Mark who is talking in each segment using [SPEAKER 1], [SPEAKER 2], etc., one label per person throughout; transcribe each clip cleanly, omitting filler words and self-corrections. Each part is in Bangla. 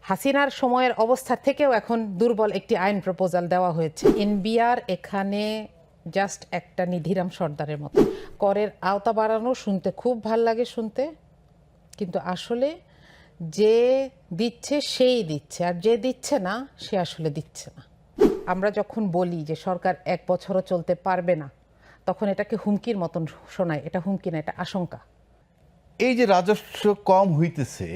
[SPEAKER 1] হাসিনার সময়ের অবস্থা থেকেও এখন দুর্বল একটি আইন প্রপোজাল দেওয়া হয়েছে। এনবিআর এখানে জাস্ট একটা নিধিরাম সর্দারের মতো। করের আওতা বাড়ানো শুনতে খুব ভাল লাগে শুনতে, কিন্তু আসলে যে দিচ্ছে সেই দিচ্ছে, আর যে দিচ্ছে না সে আসলে দিচ্ছে না। আমরা যখন বলি যে সরকার 1 বছরও চলতে পারবে না, তখন এটাকে হুমকির মতন শোনায়। এটা হুমকি না, এটা আশঙ্কা।
[SPEAKER 2] এই যে রাজস্ব কম হইতেছে,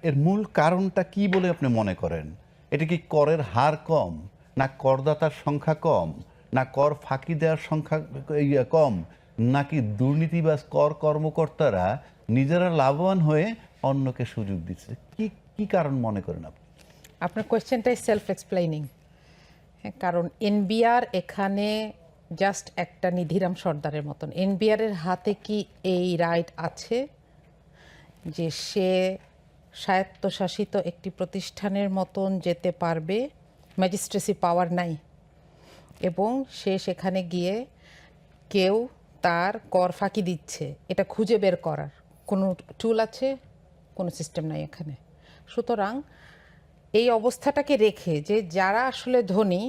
[SPEAKER 2] এর মূল কারণটা কি বলে আপনি মনে করেন? এটা কি করের হার কম, না করদাতার সংখ্যা কম, না কর ফাঁকি দেওয়ার সংখ্যা কম, নাকি দুর্নীতিবাজ কর কর্মকর্তারা নিজেরা লাভবান হয়ে অন্যকে সুযোগ দিচ্ছে? কি কি কারণ মনে করেন আপনি?
[SPEAKER 1] আপনার কোয়েশ্চেনটাই সেলফ এক্সপ্লেইনিং। কারণ এনবিআর এখানে জাস্ট একটা নিধিরাম সর্দারের মতন। এনবিআরের হাতে কি এই রাইট আছে যে সে স্বায়ত্তশাসিত একটি প্রতিষ্ঠানের মতন যেতে পারবে? ম্যাজিস্ট্রেসি পাওয়ার নাই, এবং সে সেখানে গিয়ে কেউ তার কর ফাঁকি দিচ্ছে এটা খুঁজে বের করার কোনো টুল আছে? কোনো সিস্টেম নাই এখানে। সুতরাং এই অবস্থাটাকে রেখে যে যারা আসলে ধনী,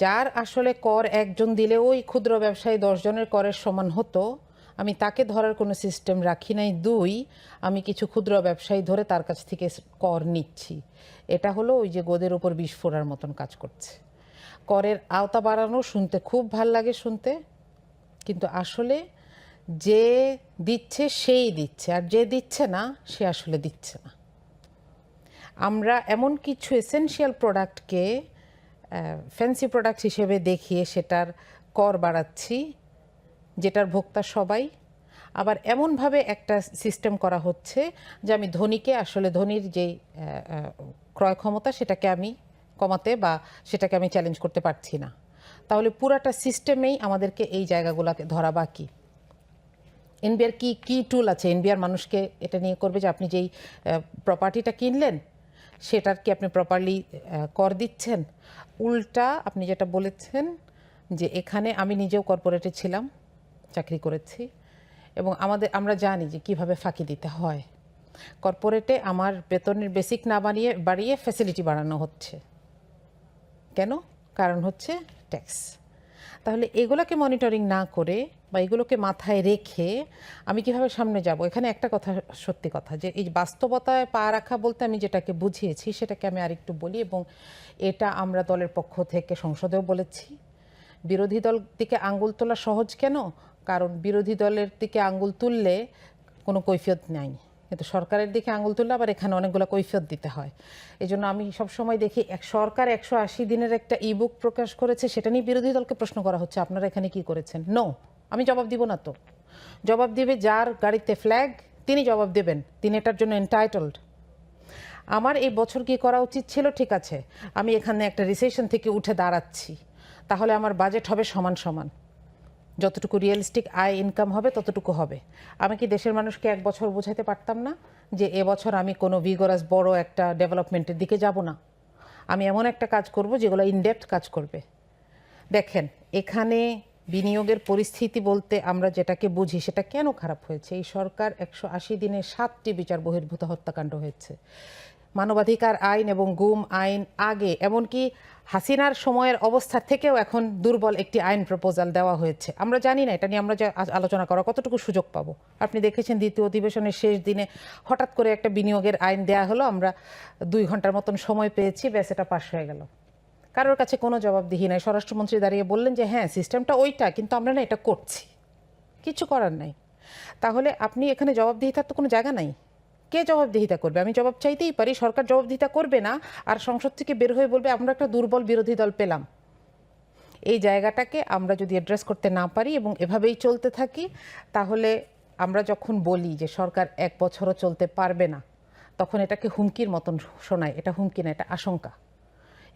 [SPEAKER 1] যার আসলে কর একজন দিলে ওই ক্ষুদ্র ব্যবসায়ী 10 জনের করের সমান হতো, আমি তাকে ধরার কোনো সিস্টেম রাখি নাই। 2, আমি কিছু ক্ষুদ্র ব্যবসায়ী ধরে তার কাছ থেকে কর নিচ্ছি। এটা হলো ওই যে গোদের উপর বিষ ফোড়ার মতন কাজ করছে। করের আওতা বাড়ানো শুনতে খুব ভাল লাগে শুনতে, কিন্তু আসলে যে দিচ্ছে সেই দিচ্ছে, আর যে দিচ্ছে না সে আসলে দিচ্ছে না। আমরা এমন কিছু এসেনশিয়াল প্রোডাক্টকে ফ্যান্সি প্রোডাক্ট হিসেবে দেখিয়ে সেটার কর বাড়াচ্ছি, যেটার ভোক্তা সবাই। আবার এমনভাবে একটা সিস্টেম করা হচ্ছে যে আমি ধনীকে, আসলে ধনীর যেই ক্রয় ক্ষমতা সেটাকে আমি কমাতে বা সেটাকে আমি চ্যালেঞ্জ করতে পারছি না। তাহলে পুরাটা সিস্টেমেই আমাদেরকে এই জায়গাগুলোকে ধরা বাকি। এনবিআর কি টুল আছে এনবিআর মানুষকে এটা নিয়ে করবে যে আপনি যেই প্রপার্টিটা কিনলেন সেটার কি আপনি প্রপারলি কর দিচ্ছেন? উল্টা আপনি যেটা বলেছেন যে এখানে আমি নিজেও কর্পোরেটে ছিলাম, চাকরি করেছি, এবং আমরা জানি যে কিভাবে ফাঁকি দিতে হয়। কর্পোরেটে আমার বেতনের বেসিক না বাড়িয়ে ফ্যাসিলিটি বাড়ানো হচ্ছে। কেন? কারণ হচ্ছে ট্যাক্স। তাহলে এগুলোকে মনিটরিং না করে বা এগুলোকে মাথায় রেখে আমি কিভাবে সামনে যাব? এখানে একটা কথা, সত্যি কথা, যে এই বাস্তবতায় পা রাখা বলতে আমি যেটাকে বুঝিয়েছি সেটাকে আমি আরেকটু বলি, এবং এটা আমরা দলের পক্ষ থেকে সংসদেও বলেছি। বিরোধী দল দিকে আঙ্গুল তোলা সহজ কেন? কারণ বিরোধী দলের দিকে আঙ্গুল তুললে কোনো কৈফিয়ত নাই, কিন্তু সরকারের দিকে আঙুল তুললে আবার এখানে অনেকগুলো কৈফিয়ত দিতে হয়। এই জন্য আমি সবসময় দেখি সরকার 180 দিনের একটা ইবুক প্রকাশ করেছে, সেটা নিয়ে বিরোধী দলকে প্রশ্ন করা হচ্ছে আপনারা এখানে কি করেছেন। নো, আমি জবাব দিব না। তো জবাব দিবে যার গাড়িতে ফ্ল্যাগ, তিনি জবাব দেবেন, তিনি এটার জন্য এন্টাইটলড। আমার এই বছর কি করা উচিত ছিল? ঠিক আছে, আমি এখানে একটা রিসেশন থেকে উঠে দাঁড়াচ্ছি, তাহলে আমার বাজেট হবে সমান সমান, যতটুকু রিয়েলিস্টিক আয় ইনকাম হবে ততটুকু হবে। আমি কি দেশের মানুষকে 1 বছর বোঝাতে পারতাম না যে এবছর আমি কোনো ভিগরাস বড় একটা ডেভেলপমেন্টের দিকে যাব না, আমি এমন একটা কাজ করব যেগুলো ইনডেপথ কাজ করবে? দেখেন, এখানে বিনিয়োগের পরিস্থিতি বলতে আমরা যেটাকে বুঝি সেটা কেন খারাপ হয়েছে? এই সরকার 180 দিনে 7টি বিচার বহির্ভূত হত্যাকাণ্ড হয়েছে। মানবাধিকার আইন এবং গুম আইন আগে, এমনকি হাসিনার সময়ের অবস্থা থেকেও এখন দুর্বল একটি আইন প্রপোজাল দেওয়া হয়েছে। আমরা জানি না এটা নিয়ে আমরা যে আলোচনা করা কতটুকু সুযোগ পাবো। আপনি দেখেছেন দ্বিতীয় অধিবেশনের শেষ দিনে হঠাৎ করে একটা বিনিয়োগের আইন দেয়া হলো, আমরা 2 ঘন্টার মতন সময় পেয়েছি, ব্যাস এটা পাশ হয়ে গেল। কারোর কাছে কোনো জবাবদিহি নাই। স্বরাষ্ট্রমন্ত্রী দাঁড়িয়ে বললেন যে হ্যাঁ সিস্টেমটা ওইটা, কিন্তু আমরা না এটা করছি, কিছু করার নাই। তাহলে আপনি এখানে জবাবদিহিতার তো কোনো জায়গা নাই। কে জবাবদিহিতা করবে? আমি জবাব চাইতেই পারি, সরকার জবাবদিহিতা করবে না, আর সংসদ থেকে বের হয়ে বলবে আমরা একটা দুর্বল বিরোধী দল পেলাম। এই জায়গাটাকে আমরা যদি অ্যাড্রেস করতে না পারি এবং এভাবেই চলতে থাকি, তাহলে আমরা যখন বলি যে সরকার 1 বছরও চলতে পারবে না, তখন এটাকে হুমকির মতন শোনায়। এটা হুমকি না, এটা আশঙ্কা,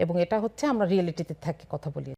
[SPEAKER 1] এবং এটা হচ্ছে আমরা রিয়েলিটিতে থাকি কথা বলি।